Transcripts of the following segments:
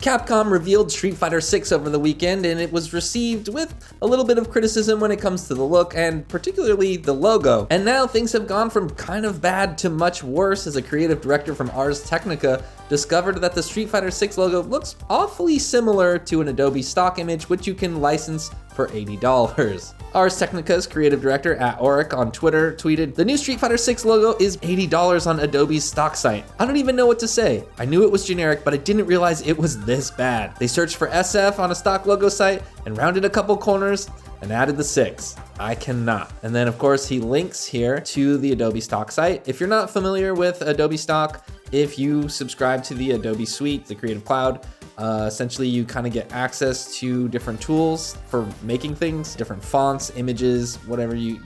Capcom revealed Street Fighter 6 over the weekend, and it was received with a little bit of criticism when it comes to the look and particularly the logo. And now things have gone from kind of bad to much worse as a creative director from Ars Technica discovered that the Street Fighter 6 logo looks awfully similar to an Adobe Stock image, which you can license for $80. Ars Technica's creative director @Auric on Twitter tweeted, "The new Street Fighter 6 logo is $80 on Adobe's stock site. I don't even know what to say. I knew it was generic, but I didn't realize it was this bad. They searched for SF on a stock logo site and rounded a couple corners and added the 6. I cannot." And then of course he links here to the Adobe Stock site. If you're not familiar with Adobe Stock, if you subscribe to the Adobe Suite, the Creative Cloud, essentially you kind of get access to different tools for making things, different fonts, images, whatever you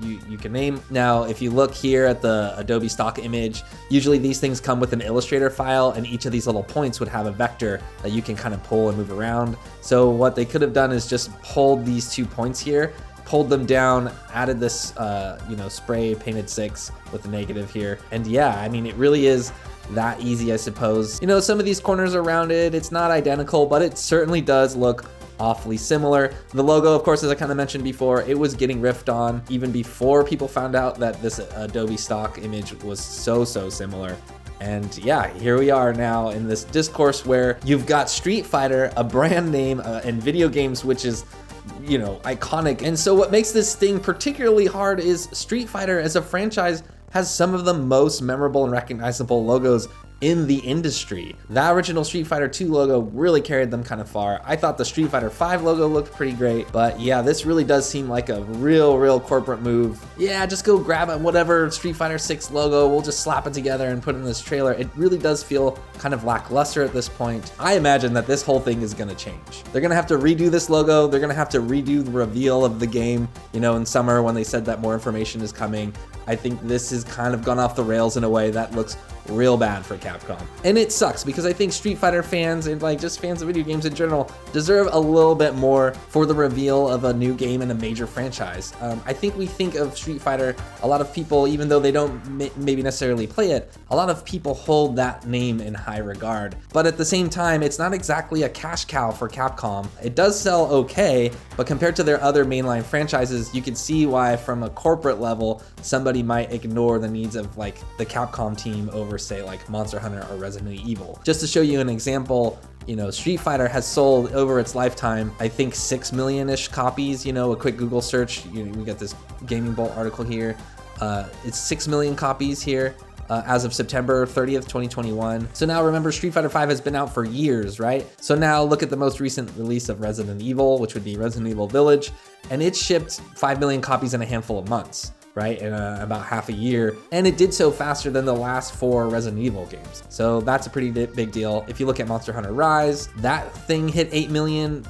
can name. Now, if you look here at the Adobe Stock image, usually these things come with an Illustrator file, and each of these little points would have a vector that you can kind of pull and move around. So what they could have done is just pulled these 2 points here, pulled them down, added this spray painted 6 with a negative here. And yeah, I mean, it really is that easy, I suppose. You know, some of these corners are rounded, it's not identical, but it certainly does look awfully similar. The logo, of course, as I kind of mentioned before, it was getting riffed on even before people found out that this Adobe Stock image was so similar. And yeah, here we are now in this discourse where you've got Street Fighter, a brand name, and video games, which is, you know, iconic. And so what makes this thing particularly hard is Street Fighter as a franchise has some of the most memorable and recognizable logos in the industry. The original Street Fighter 2 logo really carried them kind of far. I thought the Street Fighter 5 logo looked pretty great, but yeah, this really does seem like a real corporate move. Yeah, just go grab whatever Street Fighter 6 logo, we'll just slap it together and put it in this trailer. It really does feel kind of lackluster at this point. I imagine that this whole thing is gonna change. They're gonna have to redo this logo, they're gonna have to redo the reveal of the game, you know, in summer when they said that more information is coming. I think this has kind of gone off the rails in a way that looks real bad for Capcom. And it sucks because I think Street Fighter fans and like just fans of video games in general deserve a little bit more for the reveal of a new game in a major franchise. I think we think of Street Fighter, a lot of people, even though they don't maybe necessarily play it, a lot of people hold that name in high regard. But at the same time, it's not exactly a cash cow for Capcom. It does sell okay, but compared to their other mainline franchises, you can see why from a corporate level, somebody might ignore the needs of like the Capcom team over say like Monster Hunter or Resident Evil. Just to show you an example, you know, Street Fighter has sold over its lifetime, I think 6 million-ish copies. You know, a quick Google search, we got this Gaming Bolt article here. It's 6 million copies here as of September 30th, 2021. So now remember, Street Fighter 5 has been out for years, right? So now look at the most recent release of Resident Evil, which would be Resident Evil Village, and it shipped 5 million copies in a handful of months, right? In about half a year. And it did so faster than the last 4 Resident Evil games. So that's a pretty big deal. If you look at Monster Hunter Rise, that thing hit 8 million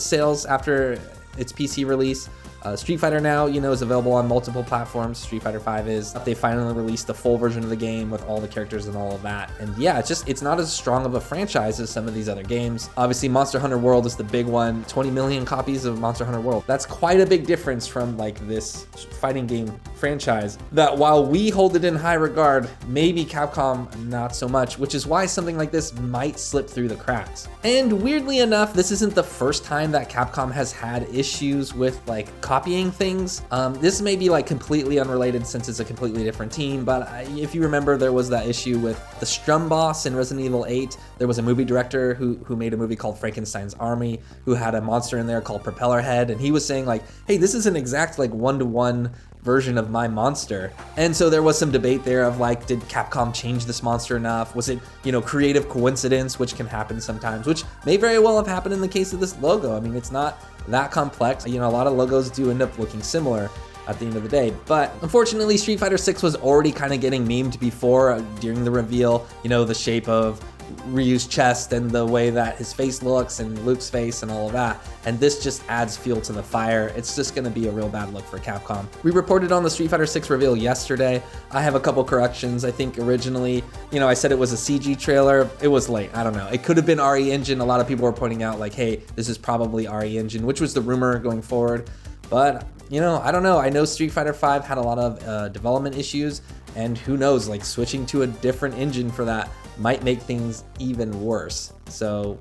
sales after its PC release. Street Fighter now, you know, is available on multiple platforms. Street Fighter 5 is. They finally released the full version of the game with all the characters and all of that. And yeah, it's not as strong of a franchise as some of these other games. Obviously, Monster Hunter World is the big one. 20 million copies of Monster Hunter World. That's quite a big difference from like this fighting game franchise that while we hold it in high regard, maybe Capcom not so much, which is why something like this might slip through the cracks. And weirdly enough, this isn't the first time that Capcom has had issues with like copying things. This may be like completely unrelated since it's a completely different team, but if you remember, there was that issue with the Strum Boss in Resident Evil 8. There was a movie director who made a movie called Frankenstein's Army, who had a monster in there called Propellerhead, and he was saying like, hey, this is an exact like one-to-one version of my monster. And so there was some debate there of like, did Capcom change this monster enough? Was it, you know, creative coincidence, which can happen sometimes, which may very well have happened in the case of this logo. I mean, it's not that complex. You know, a lot of logos do end up looking similar at the end of the day. But unfortunately, Street Fighter 6 was already kind of getting memed before during the reveal, you know, the shape of Ryu's chest and the way that his face looks and Luke's face and all of that. And this just adds fuel to the fire. It's just gonna be a real bad look for Capcom. We reported on the Street Fighter 6 reveal yesterday. I have a couple corrections. I think originally, you know, I said it was a CG trailer. It was late, I don't know. It could have been RE Engine. A lot of people were pointing out like, hey, this is probably RE Engine, which was the rumor going forward. But, you know, I don't know. I know Street Fighter 5 had a lot of development issues, and who knows, like switching to a different engine for that might make things even worse. So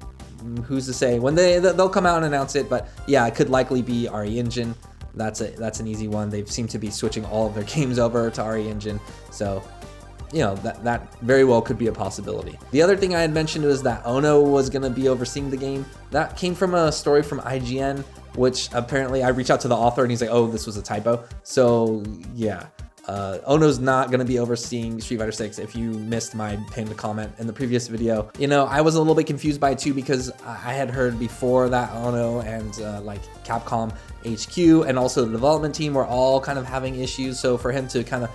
who's to say when they'll come out and announce it, but yeah, it could likely be RE Engine. That's an easy one. They seem to be switching all of their games over to RE Engine, so you know, that very well could be a possibility. The other thing I had mentioned was that Ono was gonna be overseeing the game. That came from a story from IGN, which apparently I reached out to the author and he's like, oh, this was a typo. So yeah, Ono's not gonna be overseeing Street Fighter 6. If you missed my pinned comment in the previous video, you know, I was a little bit confused by it too, because I had heard before that Ono and like Capcom HQ and also the development team were all kind of having issues. So for him to kind of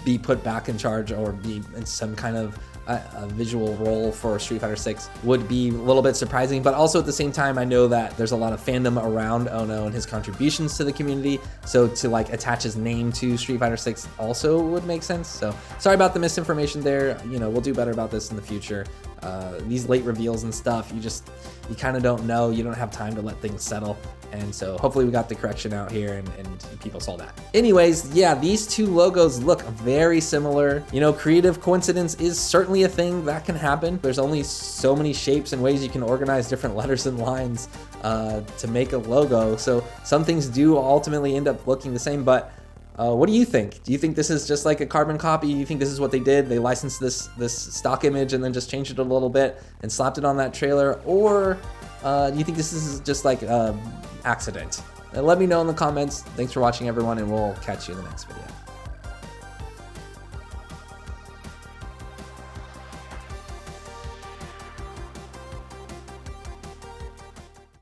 be put back in charge or be in some kind of a visual role for Street Fighter 6 would be a little bit surprising, but also at the same time, I know that there's a lot of fandom around Ono and his contributions to the community, so to like attach his name to Street Fighter 6 also would make sense. So sorry about the misinformation there. You know, we'll do better about this in the future. These late reveals and stuff, you kind of don't know, you don't have time to let things settle, and so hopefully we got the correction out here and people saw that. Anyways, yeah, these two logos look very similar. You know, creative coincidence is certainly a thing that can happen. There's only so many shapes and ways you can organize different letters and lines to make a logo, so some things do ultimately end up looking the same, but what do you think? Do you think this is just like a carbon copy? Do you think this is what they did? They licensed this stock image and then just changed it a little bit and slapped it on that trailer? Or do you think this is just like an accident? Let me know in the comments. Thanks for watching, everyone, and we'll catch you in the next video.